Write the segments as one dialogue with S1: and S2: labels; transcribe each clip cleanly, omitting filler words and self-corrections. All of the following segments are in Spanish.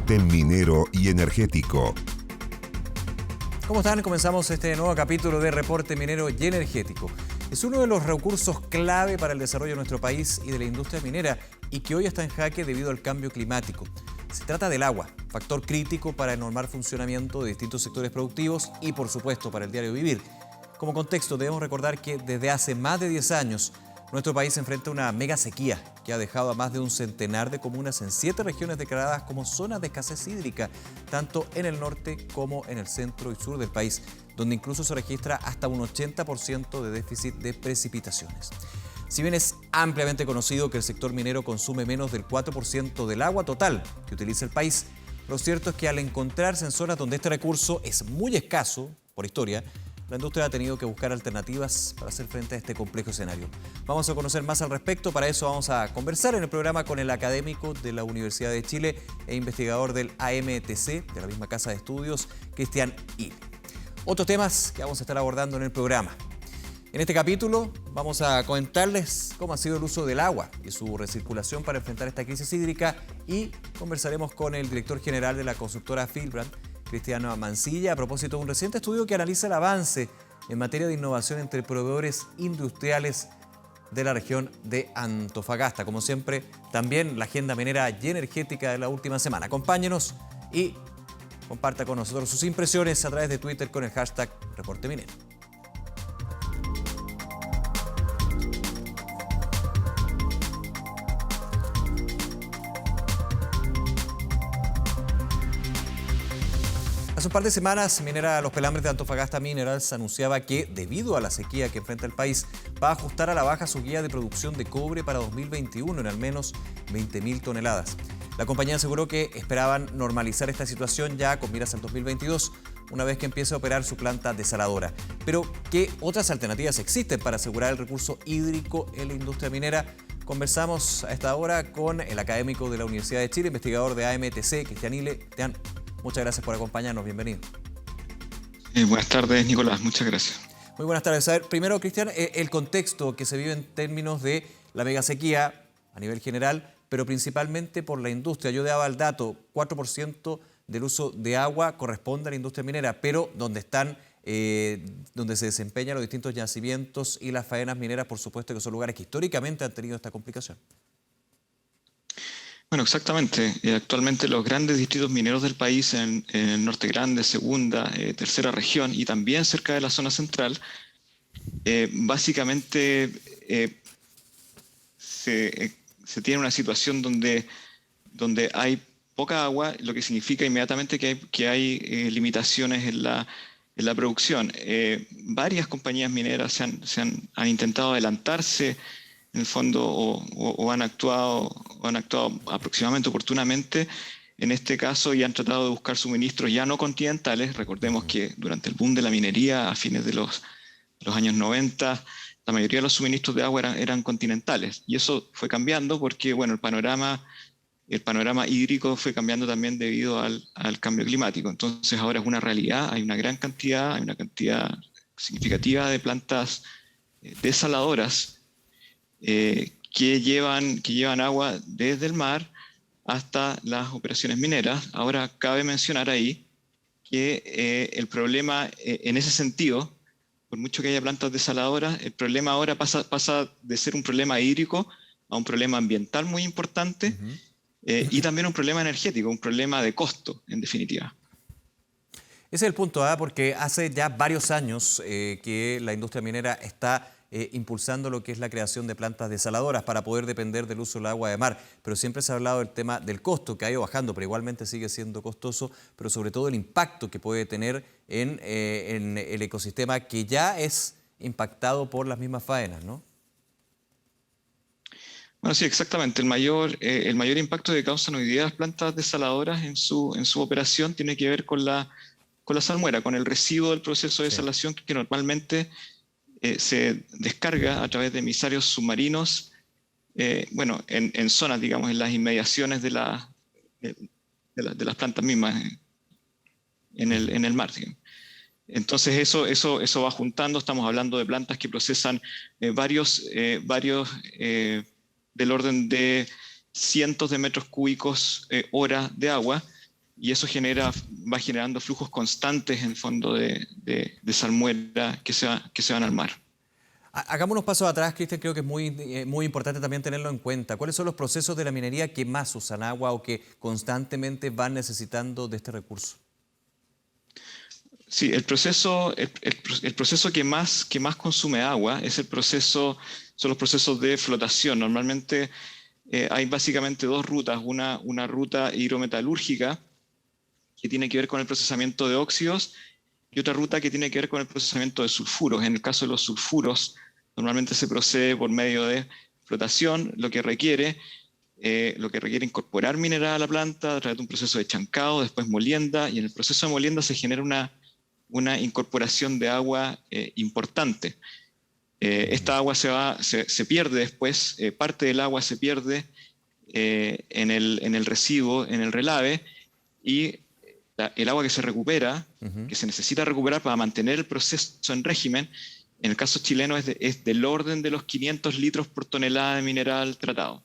S1: reporte minero y energético.
S2: ¿Cómo están? Comenzamos este nuevo capítulo de Reporte Minero y Energético. Es uno de los recursos clave para el desarrollo de nuestro país y de la industria minera y que hoy está en jaque debido al cambio climático. Se trata del agua, factor crítico para el normal funcionamiento de distintos sectores productivos y, por supuesto, para el diario vivir. Como contexto, debemos recordar que desde hace más de 10 años, nuestro país enfrenta una mega sequía que ha dejado a más de un centenar de comunas en 7 regiones declaradas como zonas de escasez hídrica, tanto en el norte como en el centro y sur del país, donde incluso se registra hasta un 80% de déficit de precipitaciones. Si bien es ampliamente conocido que el sector minero consume menos del 4% del agua total que utiliza el país, lo cierto es que al encontrarse en zonas donde este recurso es muy escaso, por historia, la industria ha tenido que buscar alternativas para hacer frente a este complejo escenario. Vamos a conocer más al respecto. Para eso vamos a conversar en el programa con el académico de la Universidad de Chile e investigador del AMTC, de la misma casa de estudios, Cristian Ile. Otros temas que vamos a estar abordando en el programa. En este capítulo vamos a comentarles cómo ha sido el uso del agua y su recirculación para enfrentar esta crisis hídrica y conversaremos con el director general de la constructora Fieldbrand, Cristiano Mancilla, a propósito de un reciente estudio que analiza el avance en materia de innovación entre proveedores industriales de la región de Antofagasta. Como siempre, también la agenda minera y energética de la última semana. Acompáñenos y comparta con nosotros sus impresiones a través de Twitter con el hashtag Reporte Minero. Hace un par de semanas, Minera Los Pelambres de Antofagasta Minerals anunciaba que, debido a la sequía que enfrenta el país, va a ajustar a la baja su guía de producción de cobre para 2021 en al menos 20.000 toneladas. La compañía aseguró que esperaban normalizar esta situación ya con miras al 2022, una vez que empiece a operar su planta desaladora. Pero, ¿qué otras alternativas existen para asegurar el recurso hídrico en la industria minera? Conversamos a esta hora con el académico de la Universidad de Chile, investigador de AMTC, Cristian Ile. Cristian, muchas gracias por acompañarnos, bienvenido.
S3: Buenas tardes, Nicolás, muchas gracias.
S2: Muy buenas tardes. A ver, primero, Cristian, el contexto que se vive en términos de la mega sequía a nivel general, pero principalmente por la industria. Yo daba el dato, 4% del uso de agua corresponde a la industria minera, pero donde se desempeñan los distintos yacimientos y las faenas mineras, por supuesto que son lugares que históricamente han tenido esta complicación.
S3: Bueno, exactamente. Actualmente los grandes distritos mineros del país, en el norte grande, segunda, tercera región y también cerca de la zona central, básicamente se tiene una situación donde hay poca agua, lo que significa inmediatamente que hay limitaciones en la producción. Varias compañías mineras han intentado adelantarse en el fondo o han actuado aproximadamente oportunamente en este caso y han tratado de buscar suministros ya no continentales. Recordemos que durante el boom de la minería a fines de los años 90, la mayoría de los suministros de agua eran continentales y eso fue cambiando porque bueno, el panorama hídrico fue cambiando también debido al cambio climático. Entonces ahora es una realidad, hay una cantidad significativa de plantas desaladoras que llevan agua desde el mar hasta las operaciones mineras. Ahora cabe mencionar ahí que el problema en ese sentido, por mucho que haya plantas desaladoras, el problema ahora pasa de ser un problema hídrico a un problema ambiental muy importante y también un problema energético, un problema de costo, en definitiva.
S2: Ese es el punto, porque hace ya varios años que la industria minera está impulsando lo que es la creación de plantas desaladoras para poder depender del uso del agua de mar. Pero siempre se ha hablado del tema del costo, que ha ido bajando, pero igualmente sigue siendo costoso, pero sobre todo el impacto que puede tener en el ecosistema que ya es impactado por las mismas faenas, ¿no?
S3: Bueno, sí, exactamente. El mayor impacto que causan hoy día las plantas desaladoras en su operación tiene que ver con la salmuera, con el residuo del proceso de desalación que normalmente se descarga a través de emisarios submarinos, en zonas, digamos, en las inmediaciones de las plantas mismas en el mar, digamos. Entonces eso va juntando. Estamos hablando de plantas que procesan varios del orden de cientos de metros cúbicos hora de agua, y eso va generando flujos constantes en fondo de salmuera que se van al mar.
S2: Hagamos unos pasos atrás, Cristian, creo que es muy importante también tenerlo en cuenta. ¿Cuáles son los procesos de la minería que más usan agua o que constantemente van necesitando de este recurso?
S3: Sí, el proceso que más consume agua son los procesos de flotación. Normalmente hay básicamente dos rutas, una ruta hidrometalúrgica que tiene que ver con el procesamiento de óxidos y otra ruta que tiene que ver con el procesamiento de sulfuros. En el caso de los sulfuros, normalmente se procede por medio de flotación, lo que requiere incorporar mineral a la planta a través de un proceso de chancado, después molienda, y en el proceso de molienda se genera una incorporación de agua importante. Esta agua se pierde después, parte del agua se pierde en el residuo, en el relave, y el agua que se recupera, que se necesita recuperar para mantener el proceso en régimen, en el caso chileno es del orden de los 500 litros por tonelada de mineral tratado.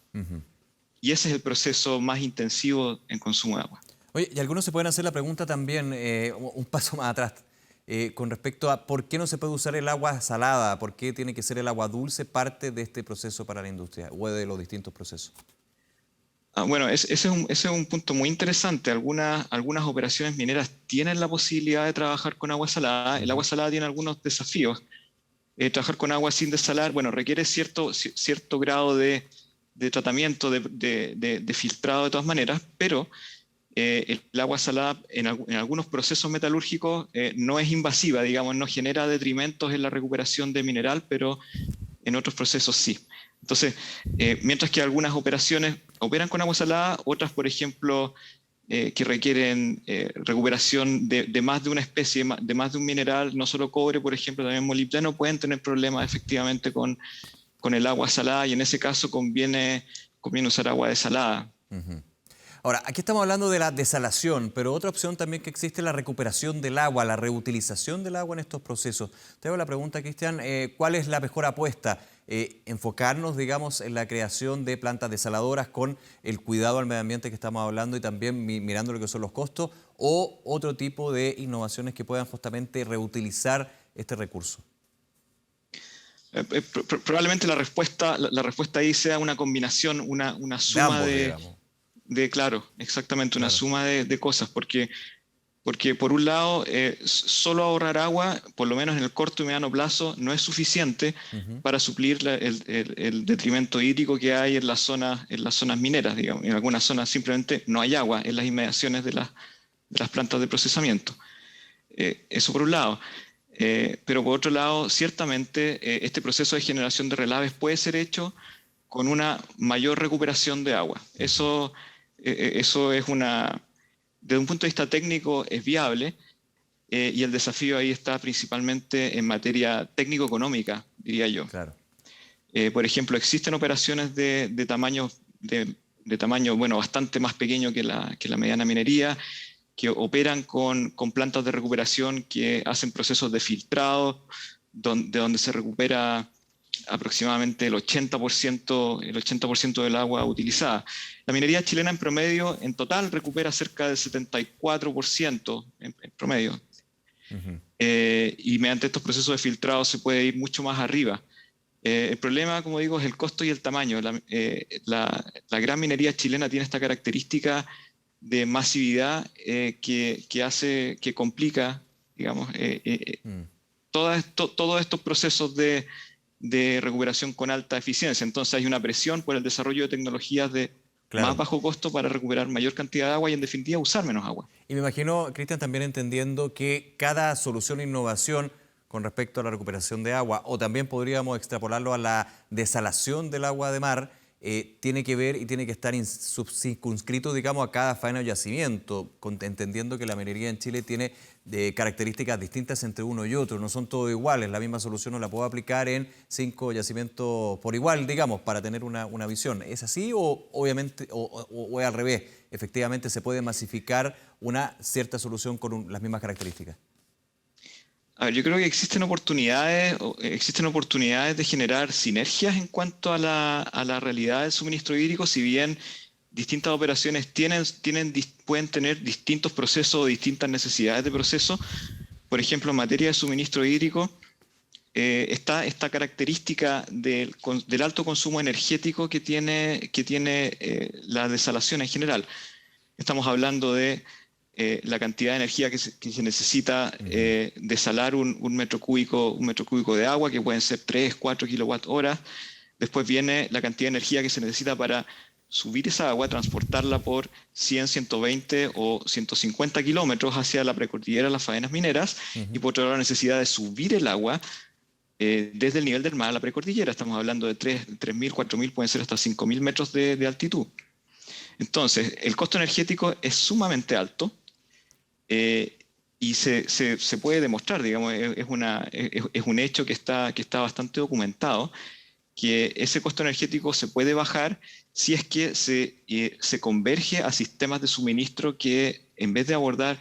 S3: Y ese es el proceso más intensivo en consumo de agua.
S2: Oye, y algunos se pueden hacer la pregunta también, un paso más atrás, con respecto a por qué no se puede usar el agua salada, por qué tiene que ser el agua dulce parte de este proceso para la industria o de los distintos procesos.
S3: Bueno, ese es un punto muy interesante. Algunas operaciones mineras tienen la posibilidad de trabajar con agua salada. El agua salada tiene algunos desafíos. Trabajar con agua sin desalar, bueno, requiere cierto grado de tratamiento, de filtrado de todas maneras, pero el agua salada en algunos procesos metalúrgicos no es invasiva, digamos, no genera detrimentos en la recuperación de mineral, pero en otros procesos sí. Entonces, mientras que algunas operaciones operan con agua salada, otras, por ejemplo, que requieren recuperación de más de una especie, de más de un mineral, no solo cobre, por ejemplo, también molibdeno, pueden tener problemas efectivamente con el agua salada, y en ese caso conviene usar agua desalada.
S2: Ahora, aquí estamos hablando de la desalación, pero otra opción también que existe es la recuperación del agua, la reutilización del agua en estos procesos. Te hago la pregunta, Cristian, ¿cuál es la mejor apuesta? Enfocarnos, digamos, en la creación de plantas desaladoras con el cuidado al medio ambiente que estamos hablando y también mirando lo que son los costos, o otro tipo de innovaciones que puedan justamente reutilizar este recurso.
S3: Probablemente la respuesta ahí sea una combinación, una suma claro, exactamente, una suma de cosas, porque por un lado, solo ahorrar agua, por lo menos en el corto y mediano plazo, no es suficiente para suplir el detrimento hídrico que hay en las zonas mineras, digamos. En algunas zonas simplemente no hay agua en las inmediaciones de las plantas de procesamiento. Eso por un lado. Pero por otro lado, ciertamente, este proceso de generación de relaves puede ser hecho con una mayor recuperación de agua. Eso es desde un punto de vista técnico es viable, y el desafío ahí está principalmente en materia técnico-económica, diría yo.
S2: Claro.
S3: Por ejemplo, existen operaciones de tamaño, bueno, bastante más pequeño que la mediana minería, que operan con plantas de recuperación que hacen procesos de filtrado, de donde se recupera aproximadamente el 80% del agua utilizada. La minería chilena en promedio, en total, recupera cerca del 74% en promedio. Y mediante estos procesos de filtrado se puede ir mucho más arriba. El problema, como digo, es el costo y el tamaño. La gran minería chilena tiene esta característica de masividad que complica, digamos, todos estos procesos de recuperación con alta eficiencia. Entonces hay una presión por el desarrollo de tecnologías de más bajo costo para recuperar mayor cantidad de agua y, en definitiva, usar menos agua.
S2: Y me imagino, Cristian, también entendiendo que cada solución e innovación con respecto a la recuperación de agua, o también podríamos extrapolarlo a la desalación del agua de mar, tiene que ver y tiene que estar circunscrito, digamos, a cada faena o yacimiento, entendiendo que la minería en Chile tiene características distintas entre uno y otro, no son todos iguales, la misma solución no la puedo aplicar en 5 yacimientos por igual, digamos, para tener una visión. ¿Es así o obviamente o es al revés? Efectivamente se puede masificar una cierta solución con las mismas características.
S3: A ver, yo creo que existen oportunidades de generar sinergias en cuanto a la realidad del suministro hídrico, si bien distintas operaciones pueden tener distintos procesos o distintas necesidades de proceso. Por ejemplo, en materia de suministro hídrico, está esta característica del alto consumo energético que tiene la desalación en general. Estamos hablando de la cantidad de energía que se necesita desalar un metro cúbico de agua, que pueden ser 3, 4 kilowatt-horas. Después viene la cantidad de energía que se necesita para subir esa agua, transportarla por 100, 120 o 150 kilómetros hacia la precordillera, las faenas mineras, y por otro lado la necesidad de subir el agua desde el nivel del mar a la precordillera. Estamos hablando de 3.000, 4.000, pueden ser hasta 5.000 metros de altitud. Entonces, el costo energético es sumamente alto y se puede demostrar, digamos, es un hecho que está bastante documentado, que ese costo energético se puede bajar si es que se converge a sistemas de suministro que, en vez de abordar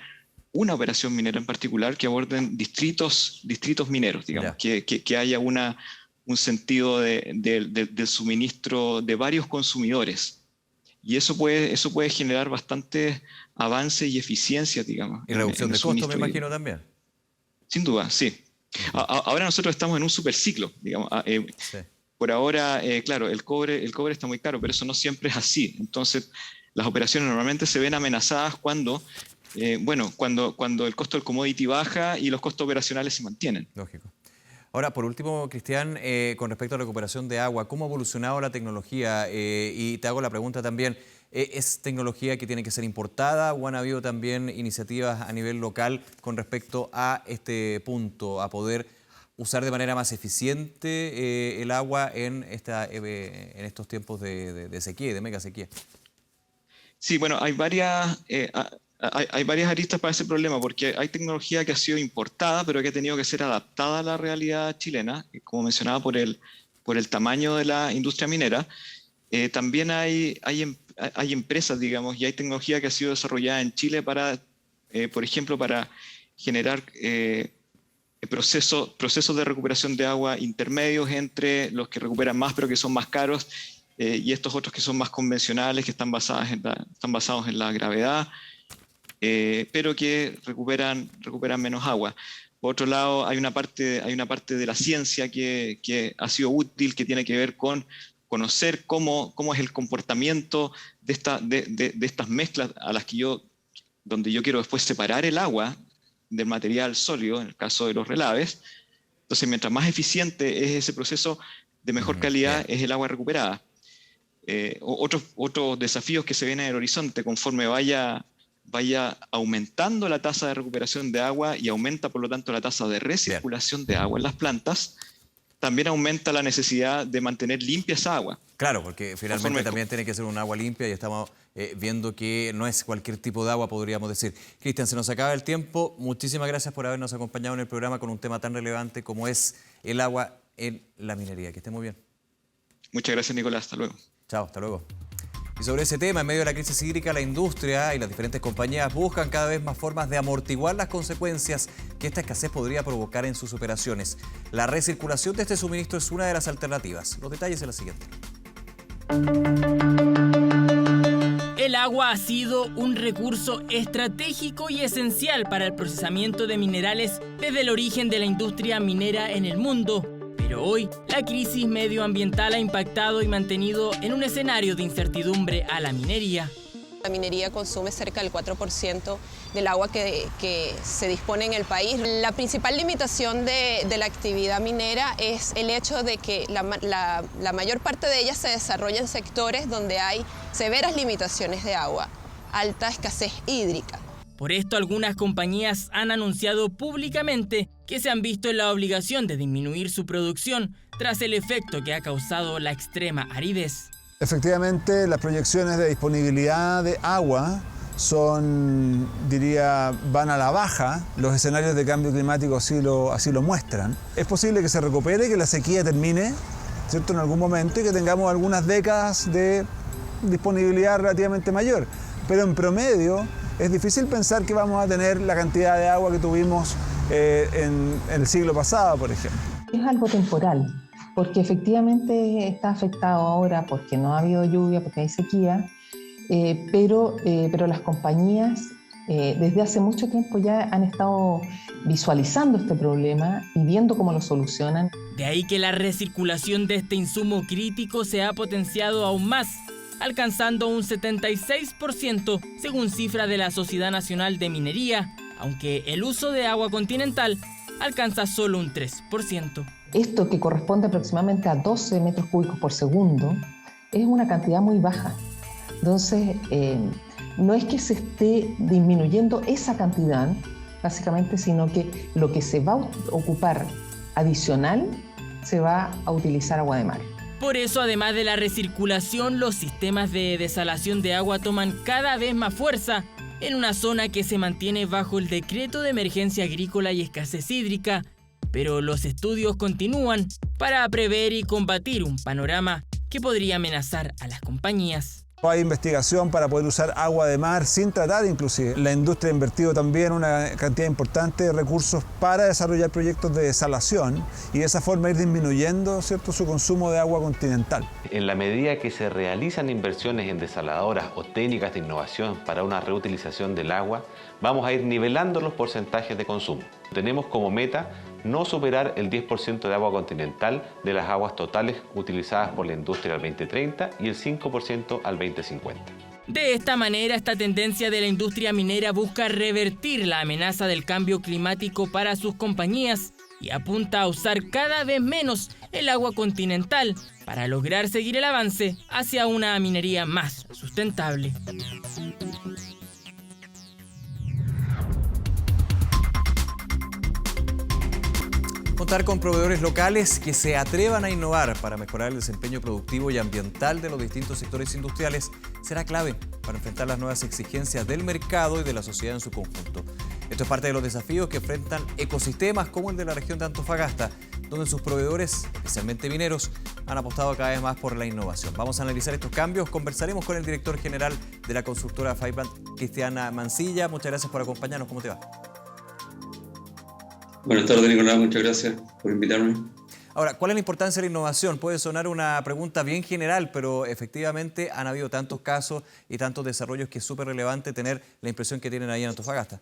S3: una operación minera en particular, que aborden distritos mineros, digamos, que haya un sentido del suministro de varios consumidores. Y eso puede generar bastante avance y eficiencia, digamos.
S2: Y reducción de costos, me imagino, también.
S3: Sin duda, sí. Ahora nosotros estamos en un superciclo, digamos. Sí. Por ahora, claro, el cobre está muy caro, pero eso no siempre es así. Entonces, las operaciones normalmente se ven amenazadas cuando el costo del commodity baja y los costos operacionales se mantienen.
S2: Lógico. Ahora, por último, Cristian, con respecto a la recuperación de agua, ¿cómo ha evolucionado la tecnología? Y te hago la pregunta también, ¿es tecnología que tiene que ser importada o han habido también iniciativas a nivel local con respecto a este punto, a poder usar de manera más eficiente el agua en estos tiempos de sequía, de mega sequía?
S3: Sí, bueno, hay varias aristas para ese problema, porque hay tecnología que ha sido importada, pero que ha tenido que ser adaptada a la realidad chilena, como mencionaba, por el tamaño de la industria minera. También hay empresas, digamos, y hay tecnología que ha sido desarrollada en Chile para, por ejemplo, para generar procesos de recuperación de agua intermedios entre los que recuperan más pero que son más caros y estos otros que son más convencionales, que están basados en la gravedad, pero que recuperan menos agua. Por otro lado, hay una parte de la ciencia que ha sido útil, que tiene que ver con conocer cómo es el comportamiento de estas mezclas donde yo quiero después separar el agua del material sólido, en el caso de los relaves. Entonces, mientras más eficiente es ese proceso, de mejor calidad es el agua recuperada. Otros desafíos que se ven en el horizonte, conforme vaya aumentando la tasa de recuperación de agua y aumenta, por lo tanto, la tasa de recirculación de agua en las plantas, también aumenta la necesidad de mantener limpia esa agua.
S2: Claro, porque finalmente también tiene que ser un agua limpia y estamos viendo que no es cualquier tipo de agua, podríamos decir. Cristian, se nos acaba el tiempo. Muchísimas gracias por habernos acompañado en el programa con un tema tan relevante como es el agua en la minería. Que esté muy bien.
S3: Muchas gracias, Nicolás. Hasta luego.
S2: Chao, hasta luego. Y sobre ese tema, en medio de la crisis hídrica, la industria y las diferentes compañías buscan cada vez más formas de amortiguar las consecuencias que esta escasez podría provocar en sus operaciones. La recirculación de este suministro es una de las alternativas. Los detalles en la siguiente.
S4: El agua ha sido un recurso estratégico y esencial para el procesamiento de minerales desde el origen de la industria minera en el mundo. Pero hoy, la crisis medioambiental ha impactado y mantenido en un escenario de incertidumbre a la minería.
S5: La minería consume cerca del 4% del agua que se dispone en el país. La principal limitación de la actividad minera es el hecho de que la mayor parte de ella se desarrolla en sectores donde hay severas limitaciones de agua, alta escasez hídrica.
S4: Por esto, algunas compañías han anunciado públicamente que se han visto en la obligación de disminuir su producción tras el efecto que ha causado la extrema aridez.
S6: Efectivamente, las proyecciones de disponibilidad de agua van a la baja. Los escenarios de cambio climático así lo muestran. Es posible que se recupere, que la sequía termine, ¿cierto?, en algún momento y que tengamos algunas décadas de disponibilidad relativamente mayor. Pero en promedio es difícil pensar que vamos a tener la cantidad de agua que tuvimos en el siglo pasado, por ejemplo.
S7: Es algo temporal, porque efectivamente está afectado ahora porque no ha habido lluvia, porque hay sequía, pero las compañías desde hace mucho tiempo ya han estado visualizando este problema y viendo cómo lo solucionan.
S4: De ahí que la recirculación de este insumo crítico se ha potenciado aún más, alcanzando un 76% según cifra de la Sociedad Nacional de Minería, aunque el uso de agua continental alcanza solo un 3%.
S7: Esto, que corresponde aproximadamente a 12 metros cúbicos por segundo, es una cantidad muy baja. Entonces, no es que se esté disminuyendo esa cantidad, básicamente, sino que lo que se va a ocupar adicional se va a utilizar agua de mar.
S4: Por eso, además de la recirculación, los sistemas de desalación de agua toman cada vez más fuerza en una zona que se mantiene bajo el Decreto de Emergencia Agrícola y Escasez Hídrica, pero los estudios continúan para prever y combatir un panorama que podría amenazar a las compañías.
S6: Hay investigación para poder usar agua de mar sin tratar inclusive. La industria ha invertido también una cantidad importante de recursos para desarrollar proyectos de desalación y de esa forma ir disminuyendo, ¿cierto?, su consumo de agua continental.
S8: En la medida que se realizan inversiones en desaladoras o técnicas de innovación para una reutilización del agua, vamos a ir nivelando los porcentajes de consumo. Tenemos como meta no superar el 10% de agua continental de las aguas totales utilizadas por la industria al 2030 y el 5% al 2050.
S4: De esta manera, esta tendencia de la industria minera busca revertir la amenaza del cambio climático para sus compañías y apunta a usar cada vez menos el agua continental para lograr seguir el avance hacia una minería más sustentable.
S2: Contar con proveedores locales que se atrevan a innovar para mejorar el desempeño productivo y ambiental de los distintos sectores industriales será clave para enfrentar las nuevas exigencias del mercado y de la sociedad en su conjunto. Esto es parte de los desafíos que enfrentan ecosistemas como el de la región de Antofagasta, donde sus proveedores, especialmente mineros, han apostado cada vez más por la innovación. Vamos a analizar estos cambios. Conversaremos con el director general de la consultora Fiblant, Cristian Mancilla. Muchas gracias por acompañarnos. ¿Cómo te va?
S9: Buenas tardes, Nicolás. Muchas gracias por invitarme.
S2: Ahora, ¿cuál es la importancia de la innovación? Puede sonar una pregunta bien general, pero efectivamente han habido tantos casos y tantos desarrollos que es súper relevante tener la impresión que tienen ahí en Antofagasta.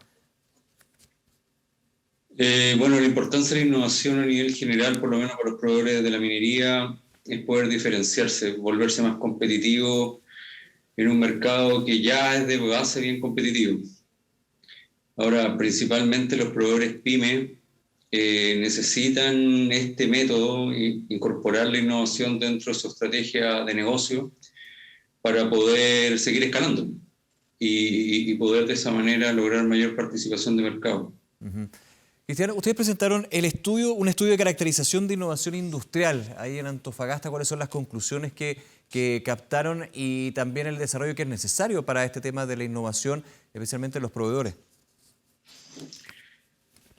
S9: Bueno, la importancia de la innovación a nivel general, por lo menos para los proveedores de la minería, es poder diferenciarse, volverse más competitivo en un mercado que ya es de base bien competitivo. Ahora, principalmente los proveedores PYME necesitan este método, incorporar la innovación dentro de su estrategia de negocio para poder seguir escalando y poder de esa manera lograr mayor participación de mercado.
S2: Cristian, ustedes presentaron un estudio de caracterización de innovación industrial ahí en Antofagasta. ¿Cuáles son las conclusiones que captaron y también el desarrollo que es necesario para este tema de la innovación, especialmente los proveedores?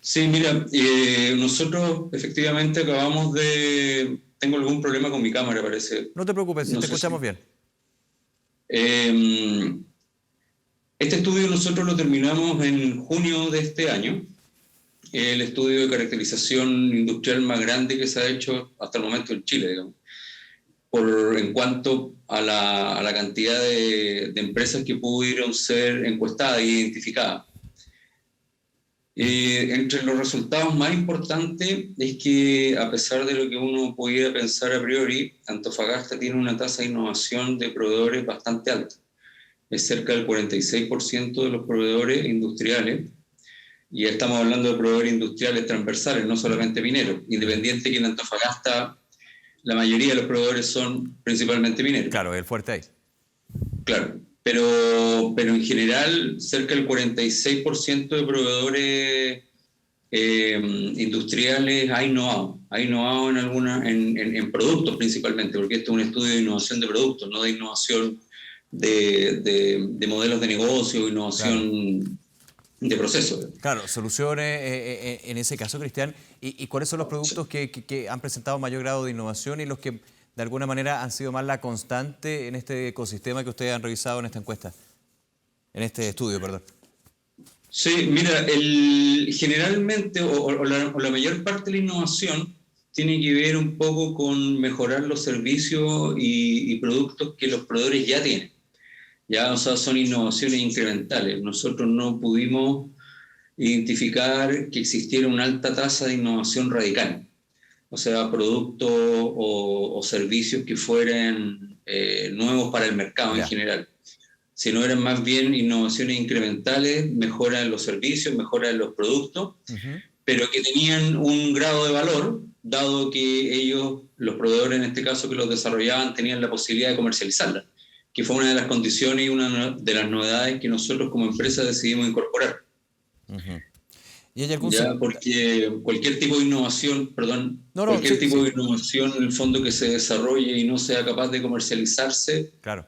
S9: Sí, mira, nosotros efectivamente acabamos de... Tengo algún problema con mi cámara, parece.
S2: No te preocupes, te escuchamos bien.
S9: Este estudio nosotros lo terminamos en junio de este año. El estudio de caracterización industrial más grande que se ha hecho hasta el momento en Chile, digamos. En cuanto a la cantidad de empresas que pudieron ser encuestadas e identificadas. Entre los resultados más importantes es que, a pesar de lo que uno pudiera pensar a priori, Antofagasta tiene una tasa de innovación de proveedores bastante alta. Es cerca del 46% de los proveedores industriales, y estamos hablando de proveedores industriales transversales, no solamente mineros, independiente que en Antofagasta la mayoría de los proveedores son principalmente mineros.
S2: Claro, el fuerte ahí.
S9: Claro. Pero en general, cerca del 46% de proveedores industriales ha innovado en productos principalmente, porque este es un estudio de innovación de productos, no de innovación de modelos de negocio, innovación de procesos.
S2: Claro, soluciones en ese caso, Cristian. ¿Y cuáles son los productos que han presentado mayor grado de innovación y los que de alguna manera han sido más la constante en este ecosistema que ustedes han revisado en esta encuesta, en este estudio, perdón?
S9: Sí, mira, generalmente o la mayor parte de la innovación tiene que ver un poco con mejorar los servicios y productos que los proveedores ya tienen. ¿ya? O sea, son innovaciones incrementales. Nosotros no pudimos identificar que existiera una alta tasa de innovación radical, o sea, productos o servicios que fueran nuevos para el mercado en general, sino eran más bien innovaciones incrementales, mejora en los servicios, mejora en los productos, pero que tenían un grado de valor, dado que ellos, los proveedores en este caso que los desarrollaban, tenían la posibilidad de comercializarla, que fue una de las condiciones y una de las novedades que nosotros como empresa decidimos incorporar.
S2: ¿Y hay algún
S9: porque cualquier tipo de innovación, tipo de innovación en el fondo que se desarrolle y no sea capaz de comercializarse,
S2: claro,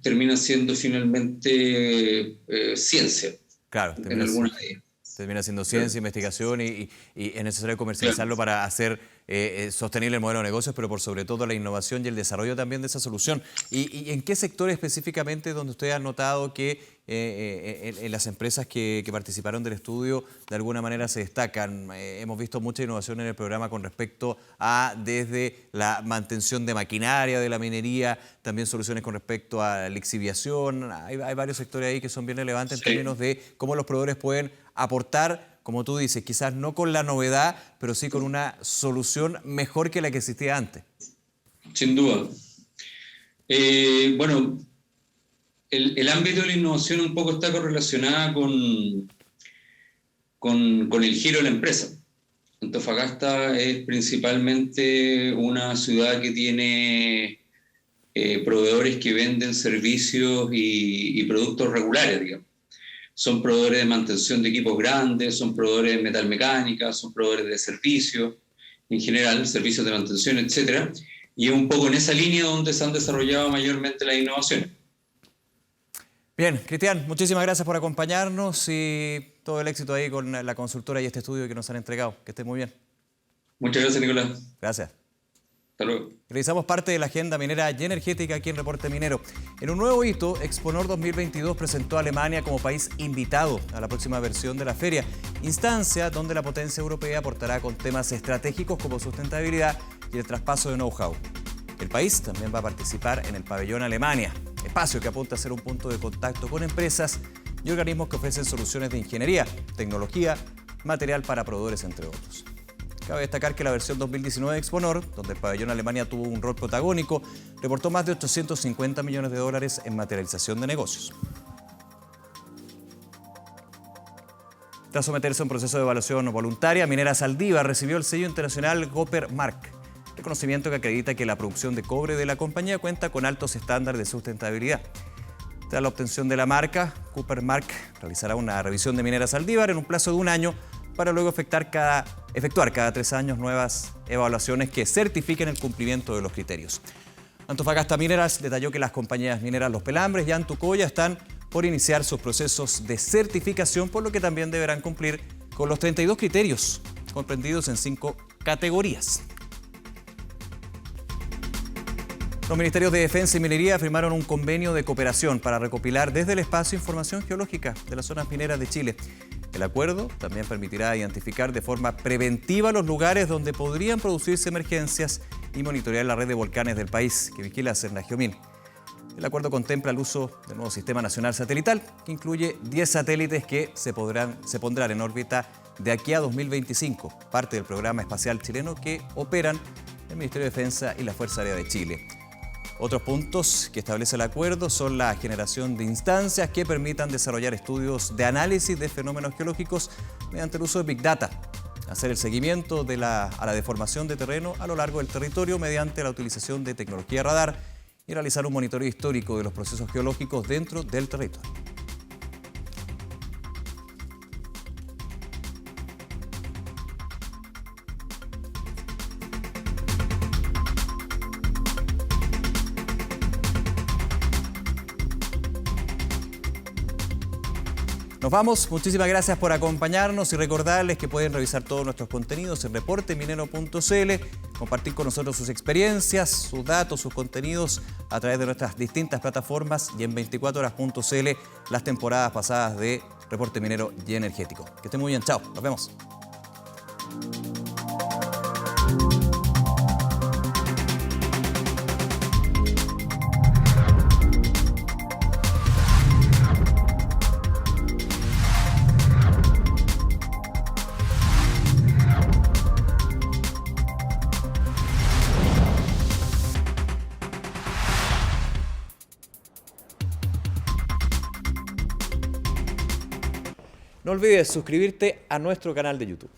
S9: termina siendo finalmente ciencia.
S2: Claro,
S9: en alguna medida.
S2: Termina siendo ciencia, investigación y es necesario comercializarlo para hacer sostenible el modelo de negocios, pero por sobre todo la innovación y el desarrollo también de esa solución. ¿Y en qué sector específicamente donde usted ha notado que en las empresas que participaron del estudio de alguna manera se destacan? Hemos visto mucha innovación en el programa con respecto a desde la mantención de maquinaria de la minería, también soluciones con respecto a lixiviación. Hay varios sectores ahí que son bien relevantes en términos de cómo los proveedores pueden aportar, como tú dices, quizás no con la novedad, pero sí con una solución mejor que la que existía antes.
S9: Sin duda. Bueno, el ámbito de la innovación un poco está correlacionada con el giro de la empresa. Antofagasta es principalmente una ciudad que tiene proveedores que venden servicios y productos regulares, digamos. Son proveedores de mantención de equipos grandes, son proveedores de metalmecánica, son proveedores de servicios, en general, servicios de mantención, etc. Y es un poco en esa línea donde se han desarrollado mayormente las innovaciones.
S2: Bien, Cristian, muchísimas gracias por acompañarnos y todo el éxito ahí con la consultora y este estudio que nos han entregado. Que esté muy bien.
S9: Muchas gracias, Nicolás.
S2: Gracias.
S9: Hasta luego.
S2: Realizamos parte de la agenda minera y energética aquí en Reporte Minero. En un nuevo hito, Exponor 2022 presentó a Alemania como país invitado a la próxima versión de la feria, instancia donde la potencia europea aportará con temas estratégicos como sustentabilidad y el traspaso de know-how. El país también va a participar en el pabellón Alemania, espacio que apunta a ser un punto de contacto con empresas y organismos que ofrecen soluciones de ingeniería, tecnología, material para proveedores, entre otros. Cabe destacar que la versión 2019 de Exponor, donde el pabellón Alemania tuvo un rol protagónico, reportó más de 850 millones de dólares en materialización de negocios. Tras someterse a un proceso de evaluación voluntaria, Minera Zaldívar recibió el sello internacional Copper Mark, reconocimiento que acredita que la producción de cobre de la compañía cuenta con altos estándares de sustentabilidad. Tras la obtención de la marca, Copper Mark realizará una revisión de Minera Zaldívar en un plazo de un año para luego efectuar cada 3 años nuevas evaluaciones que certifiquen el cumplimiento de los criterios. Antofagasta Mineras detalló que las compañías mineras Los Pelambres y Antucoya están por iniciar sus procesos de certificación, por lo que también deberán cumplir con los 32 criterios, comprendidos en 5 categorías. Los Ministerios de Defensa y Minería firmaron un convenio de cooperación para recopilar desde el espacio información geológica de las zonas mineras de Chile. El acuerdo también permitirá identificar de forma preventiva los lugares donde podrían producirse emergencias y monitorear la red de volcanes del país que vigila Cernagiomín. El acuerdo contempla el uso del nuevo Sistema Nacional Satelital, que incluye 10 satélites que se pondrán en órbita de aquí a 2025, parte del programa espacial chileno que operan el Ministerio de Defensa y la Fuerza Aérea de Chile. Otros puntos que establece el acuerdo son la generación de instancias que permitan desarrollar estudios de análisis de fenómenos geológicos mediante el uso de Big Data, hacer el seguimiento a la deformación de terreno a lo largo del territorio mediante la utilización de tecnología radar y realizar un monitoreo histórico de los procesos geológicos dentro del territorio. Nos vamos, muchísimas gracias por acompañarnos y recordarles que pueden revisar todos nuestros contenidos en reporteminero.cl, compartir con nosotros sus experiencias, sus datos, sus contenidos a través de nuestras distintas plataformas y en 24horas.cl las temporadas pasadas de Reporte Minero y Energético. Que estén muy bien, chao, nos vemos. No olvides suscribirte a nuestro canal de YouTube.